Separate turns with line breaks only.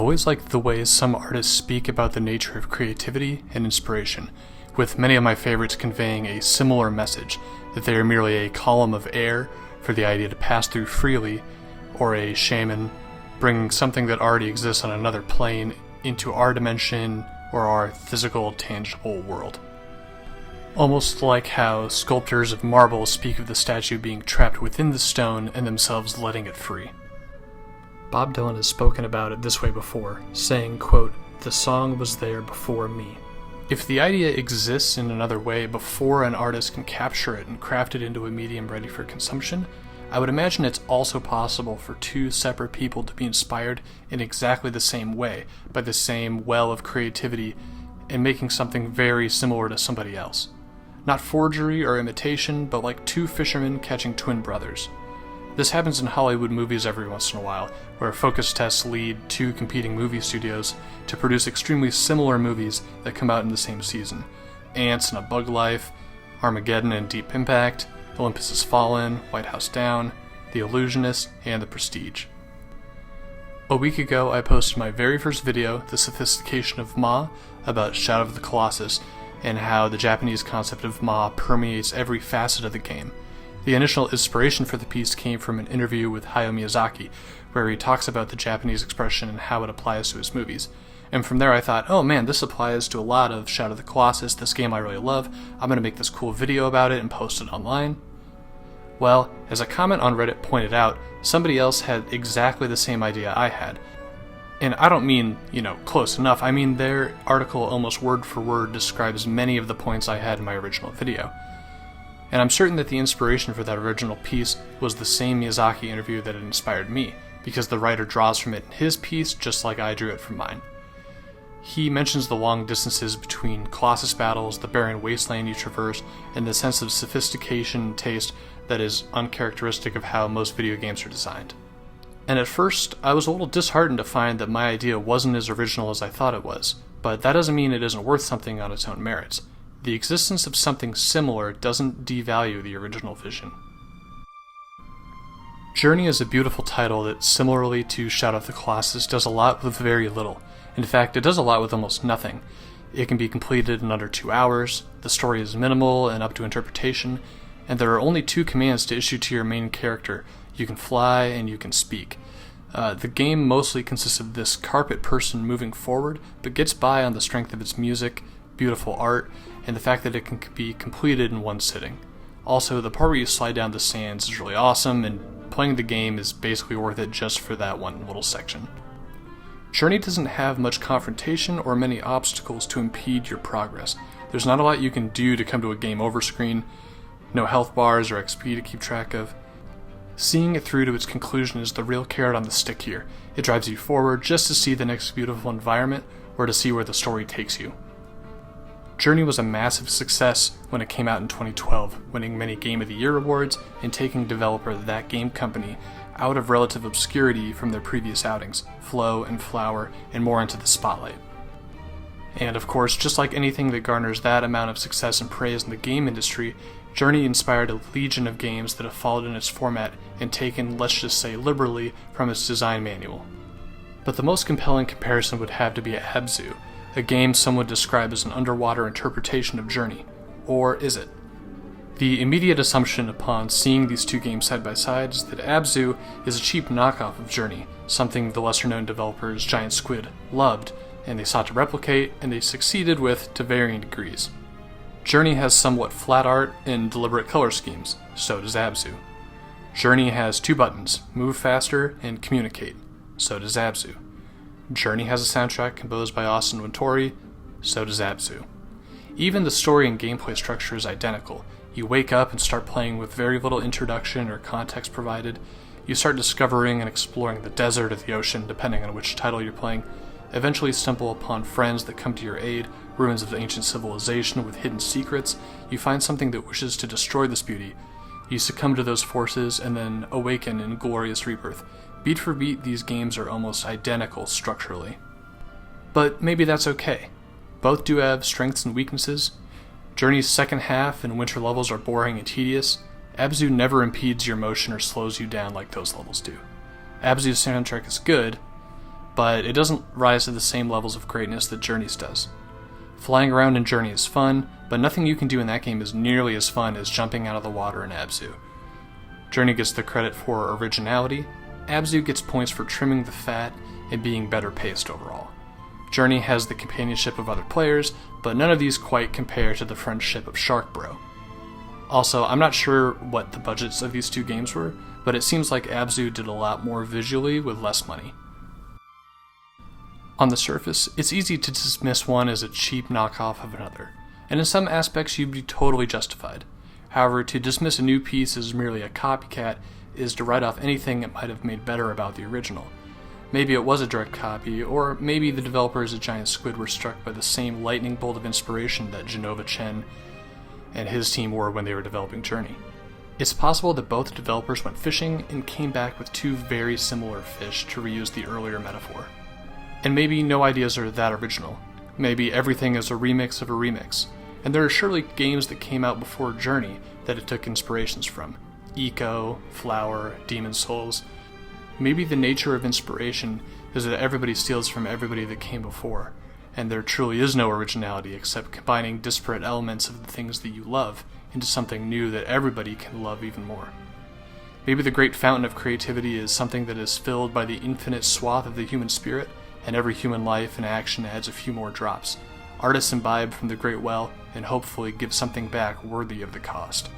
always liked the way some artists speak about the nature of creativity and inspiration, with many of my favorites conveying a similar message, that they are merely a column of air for the idea to pass through freely, or a shaman bringing something that already exists on another plane into our dimension or our physical, tangible world. Almost like how sculptors of marble speak of the statue being trapped within the stone and themselves letting it free. Bob Dylan has spoken about it this way before, saying, quote, "The song was there before me." If the idea exists in another way before an artist can capture it and craft it into a medium ready for consumption, I would imagine it's also possible for two separate people to be inspired in exactly the same way, by the same well of creativity, and making something very similar to somebody else. Not forgery or imitation, but like two fishermen catching twin brothers. This happens in Hollywood movies every once in a while, where focus tests lead two competing movie studios to produce extremely similar movies that come out in the same season. Ants and A Bug Life, Armageddon and Deep Impact, Olympus Has Fallen, White House Down, The Illusionist, and The Prestige. A week ago, I posted my very first video, The Sophistication of Ma, about Shadow of the Colossus, and how the Japanese concept of Ma permeates every facet of the game. The initial inspiration for the piece came from an interview with Hayao Miyazaki, where he talks about the Japanese expression and how it applies to his movies. And from there I thought, oh man, this applies to a lot of Shadow of the Colossus, this game I really love, I'm going to make this cool video about it and post it online. Well, as a comment on Reddit pointed out, somebody else had exactly the same idea I had. And I don't mean, close enough, I mean their article almost word for word describes many of the points I had in my original video. And I'm certain that the inspiration for that original piece was the same Miyazaki interview that had inspired me, because the writer draws from it in his piece just like I drew it from mine. He mentions the long distances between Colossus battles, the barren wasteland you traverse, and the sense of sophistication and taste that is uncharacteristic of how most video games are designed. And at first, I was a little disheartened to find that my idea wasn't as original as I thought it was, but that doesn't mean it isn't worth something on its own merits. The existence of something similar doesn't devalue the original vision. Journey is a beautiful title that, similarly to Shadow of the Colossus, does a lot with very little. In fact, it does a lot with almost nothing. It can be completed in under 2 hours, the story is minimal and up to interpretation, and there are only 2 commands to issue to your main character. You can fly and you can speak. The game mostly consists of this carpet person moving forward, but gets by on the strength of its music, beautiful art, and the fact that it can be completed in one sitting. Also, the part where you slide down the sands is really awesome, and playing the game is basically worth it just for that one little section. Journey doesn't have much confrontation or many obstacles to impede your progress. There's not a lot you can do to come to a game over screen, no health bars or XP to keep track of. Seeing it through to its conclusion is the real carrot on the stick here. It drives you forward just to see the next beautiful environment or to see where the story takes you. Journey was a massive success when it came out in 2012, winning many Game of the Year awards and taking developer That Game Company out of relative obscurity from their previous outings, Flow and Flower, and more into the spotlight. And of course, just like anything that garners that amount of success and praise in the game industry, Journey inspired a legion of games that have followed in its format and taken, let's just say liberally, from its design manual. But the most compelling comparison would have to be Abzu, a game some would describe as an underwater interpretation of Journey. Or is it? The immediate assumption upon seeing these two games side by side is that Abzu is a cheap knockoff of Journey, something the lesser-known developers Giant Squid loved, and they sought to replicate, and they succeeded with to varying degrees. Journey has somewhat flat art and deliberate color schemes, so does Abzu. Journey has 2 buttons, Move Faster and Communicate, so does Abzu. Journey has a soundtrack composed by Austin Wintory, so does Abzu. Even the story and gameplay structure is identical. You wake up and start playing with very little introduction or context provided. You start discovering and exploring the desert or the ocean, depending on which title you're playing. Eventually stumble upon friends that come to your aid, ruins of ancient civilization with hidden secrets. You find something that wishes to destroy this beauty. You succumb to those forces and then awaken in glorious rebirth. Beat for beat, these games are almost identical structurally. But maybe that's okay. Both do have strengths and weaknesses. Journey's second half and winter levels are boring and tedious. Abzu never impedes your motion or slows you down like those levels do. Abzu's soundtrack is good, but it doesn't rise to the same levels of greatness that Journey's does. Flying around in Journey is fun, but nothing you can do in that game is nearly as fun as jumping out of the water in Abzu. Journey gets the credit for originality, Abzu gets points for trimming the fat and being better paced overall. Journey has the companionship of other players, but none of these quite compare to the friendship of Shark Bro. Also, I'm not sure what the budgets of these two games were, but it seems like Abzu did a lot more visually with less money. On the surface, it's easy to dismiss one as a cheap knockoff of another, and in some aspects you'd be totally justified. However, to dismiss a new piece as merely a copycat is to write off anything it might have made better about the original. Maybe it was a direct copy, or maybe the developers of Giant Squid were struck by the same lightning bolt of inspiration that Genova Chen and his team were when they were developing Journey. It's possible that both developers went fishing and came back with two very similar fish to reuse the earlier metaphor. And maybe no ideas are that original. Maybe everything is a remix of a remix, and there are surely games that came out before Journey that it took inspirations from. Eco, Flower, Demon Souls. Maybe the nature of inspiration is that everybody steals from everybody that came before, and there truly is no originality except combining disparate elements of the things that you love into something new that everybody can love even more. Maybe the great fountain of creativity is something that is filled by the infinite swath of the human spirit, and every human life and action adds a few more drops. Artists imbibe from the great well and hopefully give something back worthy of the cost.